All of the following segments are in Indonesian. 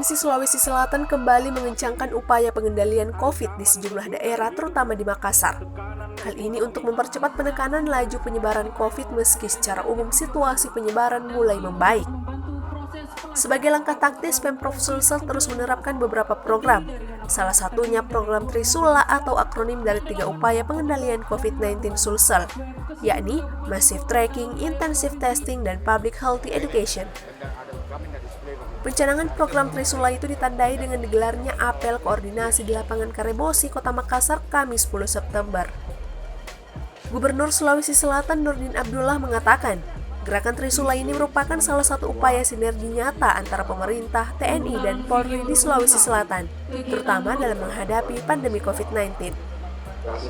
Provinsi Sulawesi Selatan kembali mengencangkan upaya pengendalian COVID di sejumlah daerah, terutama di Makassar. Hal ini untuk mempercepat penekanan laju penyebaran COVID meski secara umum situasi penyebaran mulai membaik. Sebagai langkah taktis, Pemprov Sulsel terus menerapkan beberapa program. Salah satunya program Trisula atau akronim dari 3 upaya pengendalian COVID-19 Sulsel, yakni Massive Tracking, Intensive Testing, dan Public Health Education. Pencanangan program Trisula itu ditandai dengan digelarnya apel koordinasi di lapangan Karebosi, Kota Makassar, Kamis 10 September. Gubernur Sulawesi Selatan Nurdin Abdullah mengatakan, gerakan Trisula ini merupakan salah satu upaya sinergi nyata antara pemerintah, TNI, dan Polri di Sulawesi Selatan, terutama dalam menghadapi pandemi COVID-19.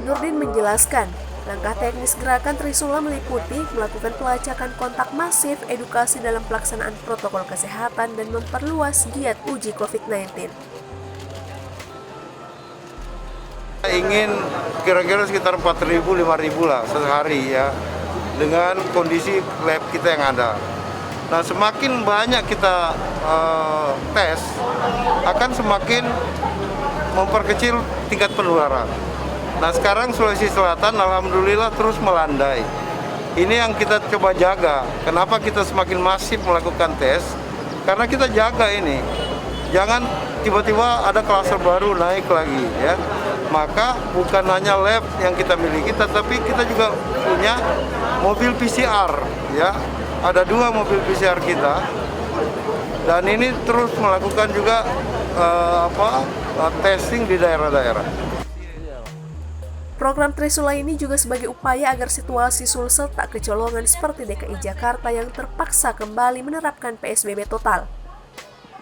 Nurdin menjelaskan, langkah teknis gerakan Trisula meliputi melakukan pelacakan kontak masif, edukasi dalam pelaksanaan protokol kesehatan, dan memperluas giat uji COVID-19. Ingin kira-kira sekitar 4.000-5.000 lah sehari ya, dengan kondisi lab kita yang ada. Nah, semakin banyak kita tes, akan semakin memperkecil tingkat penularan. Nah, sekarang Sulawesi Selatan alhamdulillah terus melandai. Ini yang kita coba jaga. Kenapa kita semakin masif melakukan tes? Karena kita jaga ini. Jangan tiba-tiba ada klaster baru naik lagi ya. Maka bukan hanya lab yang kita miliki, tetapi kita juga punya mobil PCR ya. Ada 2 mobil PCR kita. Dan ini terus melakukan juga testing di daerah-daerah. Program Trisula ini juga sebagai upaya agar situasi Sulsel tak kecolongan seperti DKI Jakarta yang terpaksa kembali menerapkan PSBB total.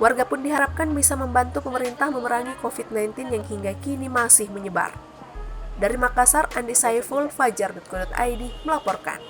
Warga pun diharapkan bisa membantu pemerintah memerangi COVID-19 yang hingga kini masih menyebar. Dari Makassar, Andi Saiful, Fajar.co.id melaporkan.